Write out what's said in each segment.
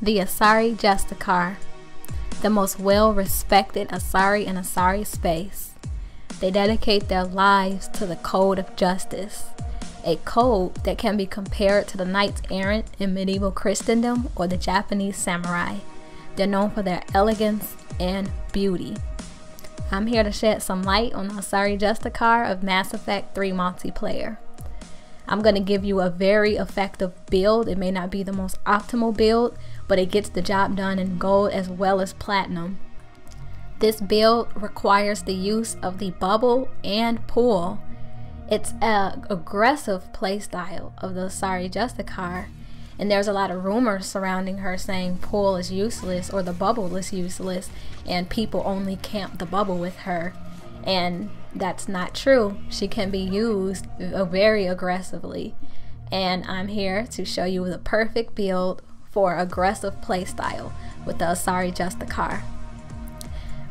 The Asari Justicar, the most well-respected Asari in Asari space. They dedicate their lives to the code of justice, a code that can be compared to the knights errant in medieval Christendom or the Japanese samurai. They're known for their elegance and beauty. I'm here to shed some light on the Asari Justicar of Mass Effect 3 multiplayer. I'm going to give you a very effective build. It may not be the most optimal build, but it gets the job done in gold as well as platinum. This build requires the use of the bubble and pull. It's an aggressive playstyle of the Asari Justicar, and there's a lot of rumors surrounding her saying pull is useless or the bubble is useless and people only camp the bubble with her. And that's not true. She can be used very aggressively, and I'm here to show you the perfect build for aggressive playstyle with the Asari Justicar.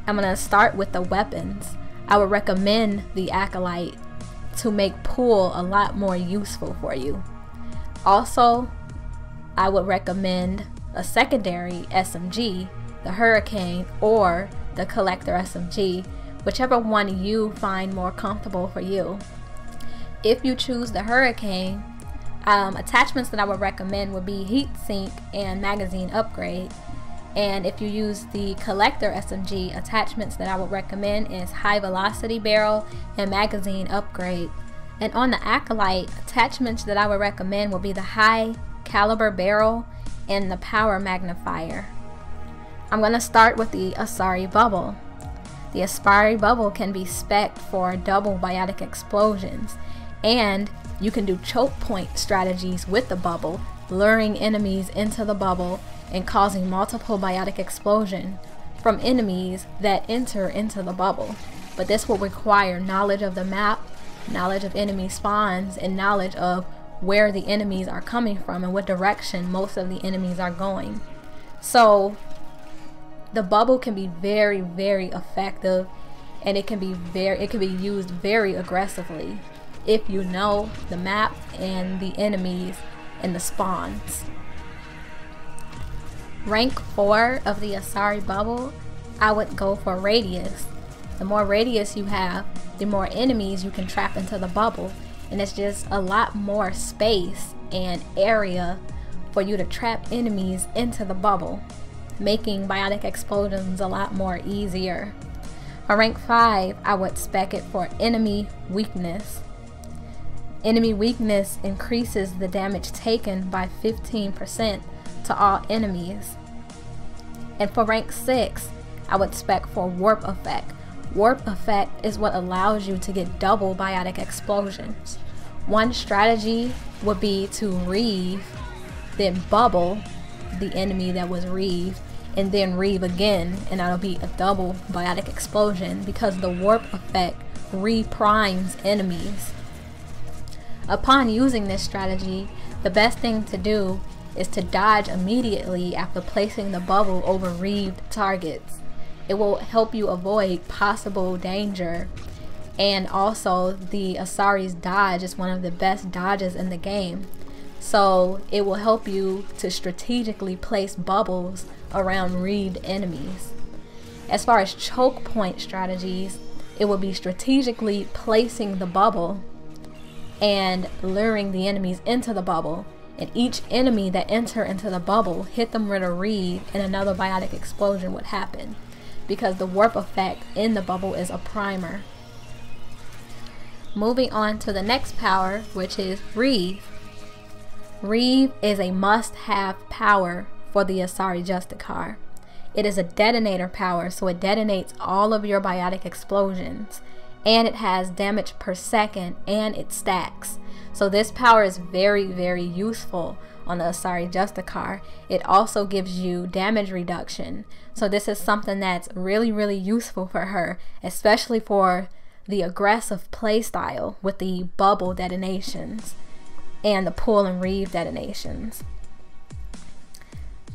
I'm going to start with the weapons. I would recommend the Acolyte to make pull a lot more useful for you. Also, I would recommend a secondary SMG, the Hurricane or the Collector SMG, whichever one you find more comfortable for you. If you choose the Hurricane, attachments that I would recommend would be heatsink and magazine upgrade. And if you use the Collector SMG, attachments that I would recommend is high velocity barrel and magazine upgrade. And on the Acolyte, attachments that I would recommend would be the high caliber barrel and the power magnifier. I'm going to start with the Asari Bubble. The Asari Bubble can be spec'd for double biotic explosions, and you can do choke point strategies with the bubble, luring enemies into the bubble and causing multiple biotic explosion from enemies that enter into the bubble. But this will require knowledge of the map, knowledge of enemy spawns, and knowledge of where the enemies are coming from and what direction most of the enemies are going. So the bubble can be very, very effective, and it can be used very aggressively if you know the map and the enemies and the spawns. Rank 4 of the Asari Bubble, I would go for radius. The more radius you have, the more enemies you can trap into the bubble, and it's just a lot more space and area for you to trap enemies into the bubble, making biotic explosions a lot more easier. For rank 5, I would spec it for enemy weakness. Enemy weakness increases the damage taken by 15% to all enemies. And for rank 6, I would spec for warp effect. Warp effect is what allows you to get double biotic explosions. One strategy would be to reeve, then bubble the enemy that was reeved, and then reeve again, and that'll be a double biotic explosion because the warp effect re-primes enemies. Upon using this strategy, the best thing to do is to dodge immediately after placing the bubble over reeved targets. It will help you avoid possible danger, and also the Asari's dodge is one of the best dodges in the game. So it will help you to strategically place bubbles around reeved enemies. As far as choke point strategies, it will be strategically placing the bubble and luring the enemies into the bubble, and each enemy that enter into the bubble, hit them with a reeve and another biotic explosion would happen, because the warp effect in the bubble is a primer. Moving on to the next power, which is reeve. Reeve is a must-have power for the Asari Justicar. It is a detonator power, so it detonates all of your biotic explosions, and it has damage per second, and it stacks. So this power is very, very useful on the Asari Justicar. It also gives you damage reduction. So this is something that's really, really useful for her, especially for the aggressive playstyle with the bubble detonations and the pull and reeve detonations.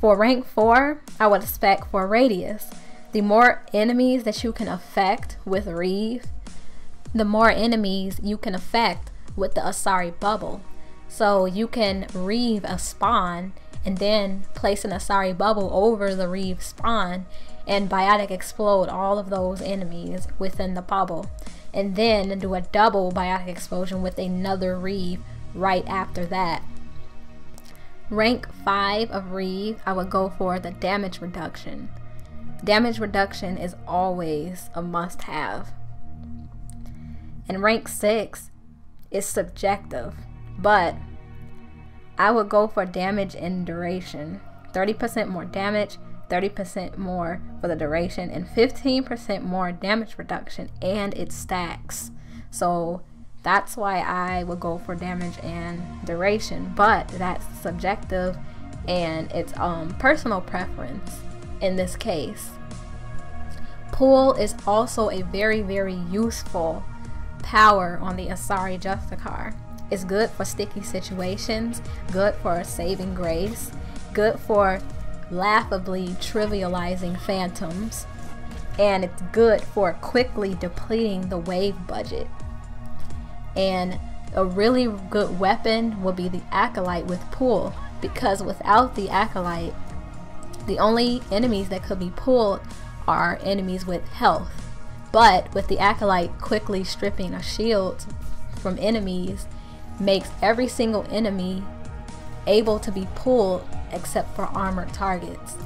For rank 4, I would spec for radius. The more enemies that you can affect with reeve, the more enemies you can affect with the Asari Bubble. So you can reave a spawn and then place an Asari Bubble over the reeve spawn and biotic explode all of those enemies within the bubble, and then do a double biotic explosion with another reeve right after that. Rank 5 of reeve, I would go for the damage reduction. Damage reduction is always a must-have. And rank 6 is subjective, but I would go for damage and duration. 30% more damage, 30% more for the duration, and 15% more damage reduction, and it stacks. So that's why I would go for damage and duration, but that's subjective and it's personal preference in this case. Pull is also a very, very useful power on the Asari Justicar. It's good for sticky situations, good for saving grace, good for laughably trivializing phantoms, and it's good for quickly depleting the wave budget. And a really good weapon will be the Acolyte with pull, because without the Acolyte, the only enemies that could be pulled are enemies with health. But with the Acolyte, quickly stripping a shield from enemies makes every single enemy able to be pulled except for armored targets.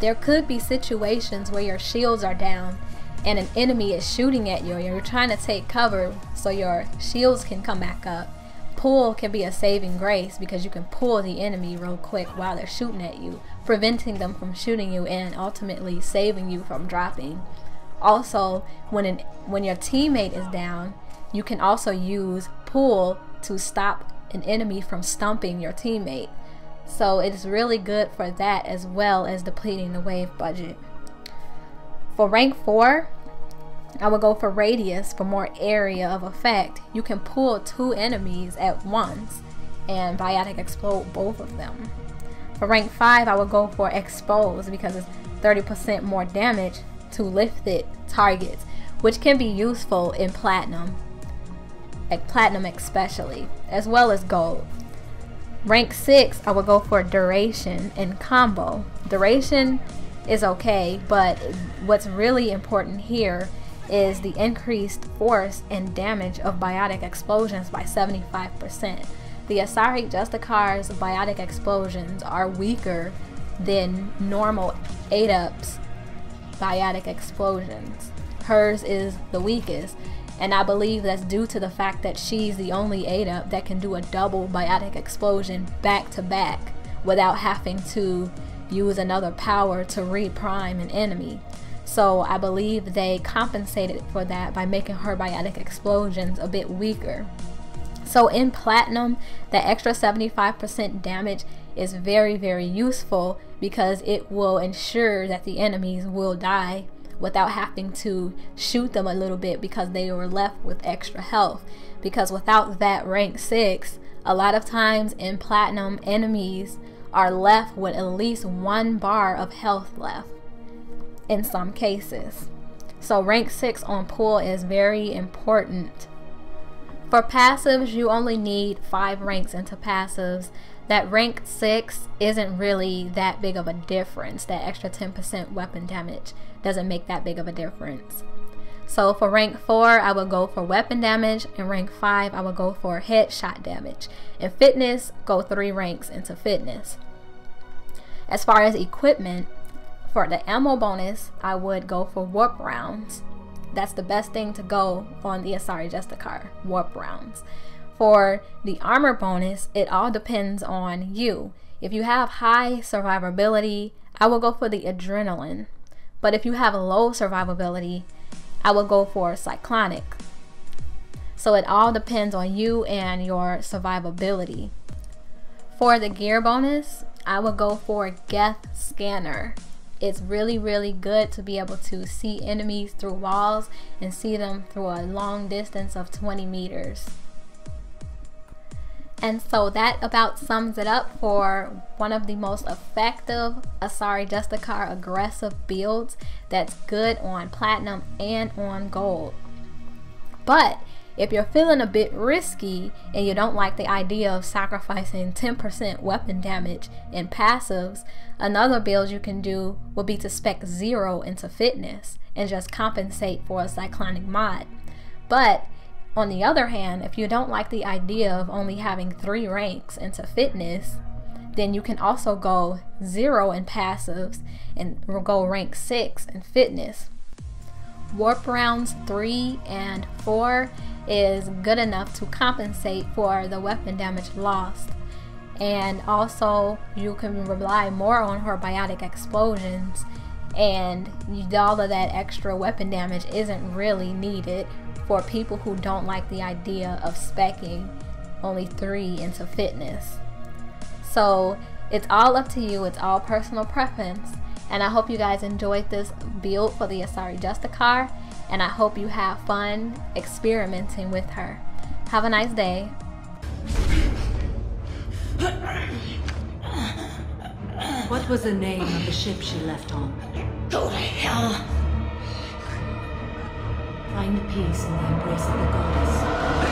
There could be situations where your shields are down and an enemy is shooting at you, and you're trying to take cover so your shields can come back up. Pull can be a saving grace because you can pull the enemy real quick while they're shooting at you, preventing them from shooting you and ultimately saving you from dropping. Also, when your teammate is down, you can also use pull to stop an enemy from stumping your teammate. So it's really good for that, as well as depleting the wave budget. For rank 4, I would go for radius for more area of effect. You can pull 2 enemies at once and biotic explode both of them. For rank 5, I would go for expose because it's 30% more damage to lifted targets, which can be useful in platinum, like platinum especially, as well as gold. Rank 6, I would go for duration and combo. Duration is okay, but what's really important here is the increased force and damage of biotic explosions by 75%. The Asari Justicar's biotic explosions are weaker than normal indepth biotic explosions. Hers is the weakest, and I believe that's due to the fact that she's the only indepth that can do a double biotic explosion back to back without having to use another power to reprime an enemy. So I believe they compensated for that by making her biotic explosions a bit weaker. So in platinum, that extra 75% damage is very, very useful because it will ensure that the enemies will die without having to shoot them a little bit because they were left with extra health. Because without that rank 6, a lot of times in platinum, enemies are left with at least 1 bar of health left in some cases. So rank 6 on pull is very important. For passives, you only need 5 ranks into passives. That rank 6 isn't really that big of a difference. That extra 10% weapon damage doesn't make that big of a difference. So for rank 4, I would go for weapon damage, and rank 5, I would go for headshot damage. In fitness, go 3 ranks into fitness. As far as equipment, for the ammo bonus, I would go for warp rounds. That's the best thing to go on the Asari Justicar, warp rounds. For the armor bonus, it all depends on you. If you have high survivability, I will go for the adrenaline. But if you have low survivability, I will go for cyclonic. So it all depends on you and your survivability. For the gear bonus, I would go for Geth Scanner. It's really, really good to be able to see enemies through walls and see them through a long distance of 20 meters. And so that about sums it up for one of the most effective Asari Justicar aggressive builds that's good on platinum and on gold. But If you're feeling a bit risky and you don't like the idea of sacrificing 10% weapon damage in passives, another build you can do would be to spec 0 into fitness and just compensate for a cyclonic mod. But on the other hand, if you don't like the idea of only having 3 ranks into fitness, then you can also go 0 in passives and go rank 6 in fitness. Warp rounds 3 and 4 is good enough to compensate for the weapon damage lost. And also you can rely more on her biotic explosions, and all of that extra weapon damage isn't really needed for people who don't like the idea of speccing only 3 into fitness. So it's all up to you, it's all personal preference, and I hope you guys enjoyed this build for the Asari Justicar, and I hope you have fun experimenting with her. Have a nice day. What was the name of the ship she left on? Go to hell. Find peace in the embrace of the goddess.